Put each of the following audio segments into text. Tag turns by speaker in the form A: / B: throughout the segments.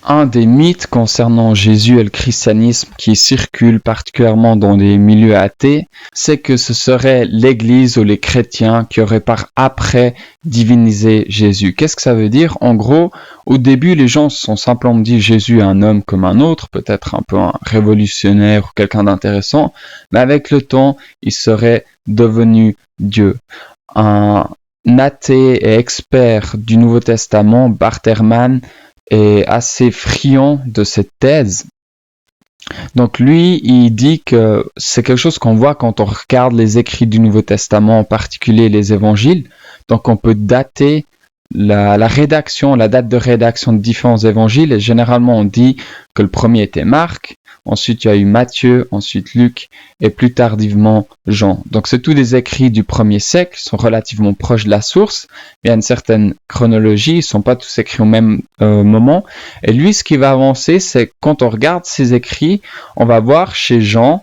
A: Un des mythes concernant Jésus et le christianisme qui circule particulièrement dans les milieux athées, c'est que ce serait l'Église ou les chrétiens qui auraient par après divinisé Jésus. Qu'est-ce que ça veut dire? En gros, au début, les gens se sont simplement dit Jésus est un homme comme un autre, peut-être un peu un révolutionnaire ou quelqu'un d'intéressant, mais avec le temps, il serait devenu Dieu. Un athée et expert du Nouveau Testament, Bart Ehrman, est assez friand de cette thèse. Donc lui, il dit que c'est quelque chose qu'on voit quand on regarde les écrits du Nouveau Testament, en particulier les évangiles. Donc on peut dater la date de rédaction de différents évangiles, et généralement on dit que le premier était Marc, ensuite il y a eu Matthieu, ensuite Luc, et plus tardivement Jean. Donc c'est tous des écrits du 1er siècle, ils sont relativement proches de la source, il y a une certaine chronologie, ils ne sont pas tous écrits au même moment, et lui ce qu'il va avancer, c'est que quand on regarde ces écrits, on va voir chez Jean,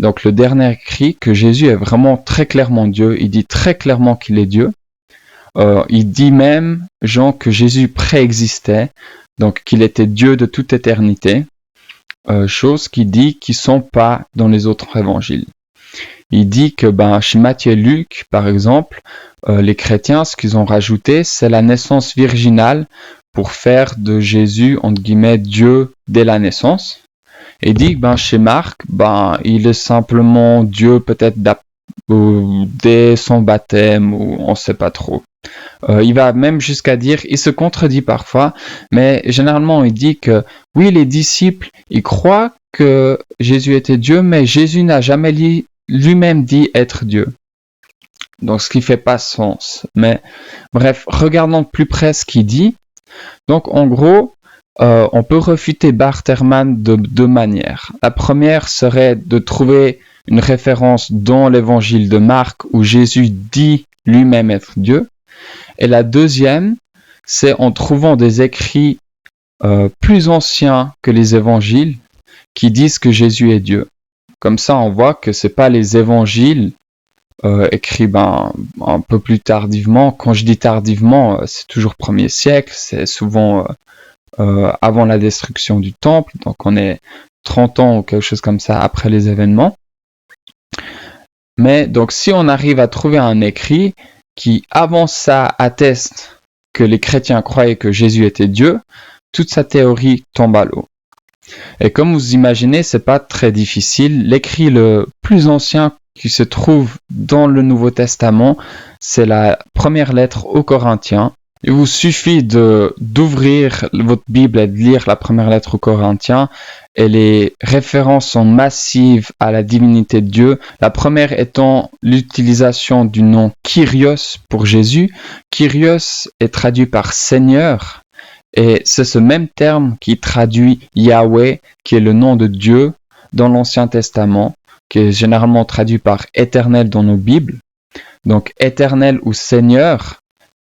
A: donc le dernier écrit, que Jésus est vraiment très clairement Dieu, il dit très clairement qu'il est Dieu. Il dit même, Jean, que Jésus préexistait, donc qu'il était Dieu de toute éternité, chose qu'il dit qui ne sont pas dans les autres évangiles. Il dit que chez Matthieu et Luc, par exemple, les chrétiens, ce qu'ils ont rajouté, c'est la naissance virginale pour faire de Jésus, entre guillemets, Dieu dès la naissance. Et il dit que chez Marc, il est simplement Dieu peut-être dès son baptême, ou on ne sait pas trop. Il va même jusqu'à dire, il se contredit parfois, mais généralement il dit que oui, les disciples, ils croient que Jésus était Dieu, mais Jésus n'a jamais lui-même dit être Dieu. Donc ce qui fait pas sens. Mais bref, regardons de plus près ce qu'il dit. Donc en gros, on peut refuter Bart Ehrman de deux manières. La première serait de trouver une référence dans l'évangile de Marc où Jésus dit lui-même être Dieu. Et la deuxième, c'est en trouvant des écrits plus anciens que les évangiles qui disent que Jésus est Dieu. Comme ça, on voit que ce n'est pas les évangiles écrits un peu plus tardivement. Quand je dis tardivement, c'est toujours 1er siècle, c'est souvent avant la destruction du temple, donc on est 30 ans ou quelque chose comme ça après les événements. Mais donc si on arrive à trouver un écrit qui, avant ça, atteste que les chrétiens croyaient que Jésus était Dieu, toute sa théorie tombe à l'eau. Et comme vous imaginez, c'est pas très difficile. L'écrit le plus ancien qui se trouve dans le Nouveau Testament, c'est la première lettre aux Corinthiens. Il vous suffit d'ouvrir votre Bible et de lire la première lettre aux Corinthiens, et les références sont massives à la divinité de Dieu. La première étant l'utilisation du nom Kyrios pour Jésus. Kyrios est traduit par Seigneur, et c'est ce même terme qui traduit Yahweh, qui est le nom de Dieu dans l'Ancien Testament, qui est généralement traduit par Éternel dans nos Bibles. Donc Éternel ou Seigneur,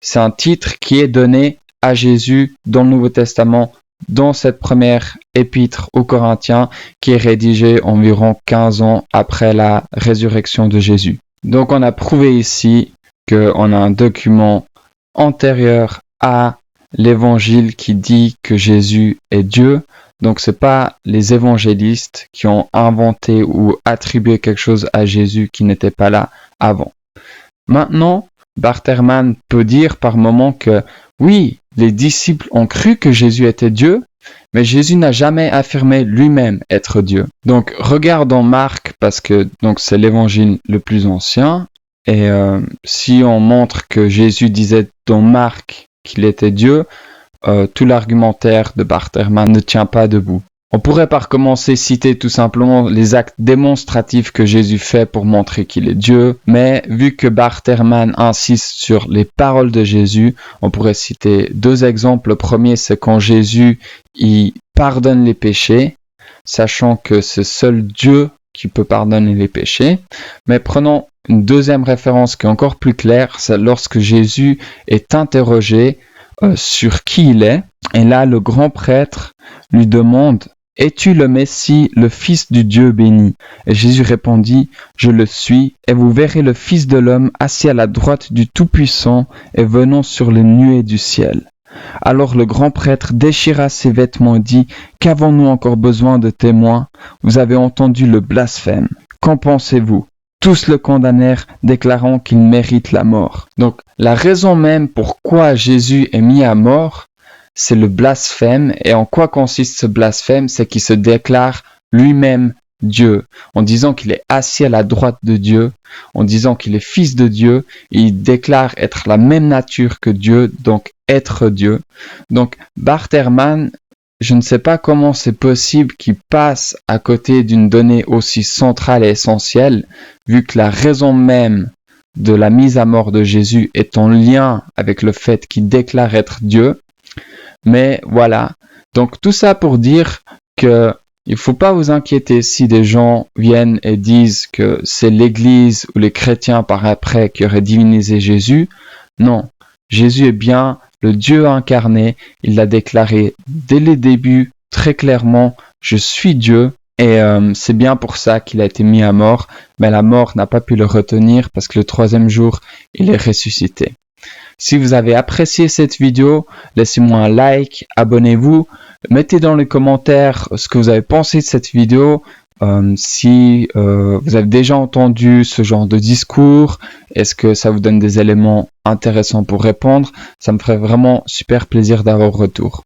A: c'est un titre qui est donné à Jésus dans le Nouveau Testament, dans cette première épître aux Corinthiens, qui est rédigée environ 15 ans après la résurrection de Jésus. Donc on a prouvé ici qu'on a un document antérieur à l'évangile qui dit que Jésus est Dieu. Donc ce n'est pas les évangélistes qui ont inventé ou attribué quelque chose à Jésus qui n'était pas là avant. Maintenant, Bart Ehrman peut dire par moments que oui, les disciples ont cru que Jésus était Dieu, mais Jésus n'a jamais affirmé lui-même être Dieu. Donc regardons Marc, parce que c'est l'évangile le plus ancien, et si on montre que Jésus disait dans Marc qu'il était Dieu, tout l'argumentaire de Bart Ehrman ne tient pas debout. On pourrait par commencer citer tout simplement les actes démonstratifs que Jésus fait pour montrer qu'il est Dieu, mais vu que Bart Ehrman insiste sur les paroles de Jésus, on pourrait citer deux exemples. Le premier, c'est quand Jésus il pardonne les péchés, sachant que c'est seul Dieu qui peut pardonner les péchés. Mais prenons une deuxième référence qui est encore plus claire, c'est lorsque Jésus est interrogé sur qui il est, et là le grand prêtre lui demande « Es-tu le Messie, le Fils du Dieu béni ?» Et Jésus répondit « Je le suis, et vous verrez le Fils de l'homme assis à la droite du Tout-Puissant et venant sur les nuées du ciel. » Alors le grand prêtre déchira ses vêtements et dit, qu'avons-nous encore besoin de témoins? Vous avez entendu le blasphème. Qu'en pensez-vous? Tous le condamnèrent, déclarant qu'il mérite la mort. Donc, la raison même pourquoi Jésus est mis à mort, c'est le blasphème. Et en quoi consiste ce blasphème? C'est qu'il se déclare lui-même Dieu, en disant qu'il est assis à la droite de Dieu, en disant qu'il est fils de Dieu, et il déclare être la même nature que Dieu, donc être Dieu. Donc, Bart Ehrman, je ne sais pas comment c'est possible qu'il passe à côté d'une donnée aussi centrale et essentielle, vu que la raison même de la mise à mort de Jésus est en lien avec le fait qu'il déclare être Dieu. Mais voilà, donc tout ça pour dire que il ne faut pas vous inquiéter si des gens viennent et disent que c'est l'Église ou les chrétiens par après qui auraient divinisé Jésus. Non, Jésus est bien le Dieu incarné. Il l'a déclaré dès les débuts très clairement, je suis Dieu. Et c'est bien pour ça qu'il a été mis à mort. Mais la mort n'a pas pu le retenir parce que le troisième jour, il est ressuscité. Si vous avez apprécié cette vidéo, laissez-moi un like, abonnez-vous, mettez dans les commentaires ce que vous avez pensé de cette vidéo, si vous avez déjà entendu ce genre de discours, est-ce que ça vous donne des éléments intéressants pour répondre, ça me ferait vraiment super plaisir d'avoir vos retours.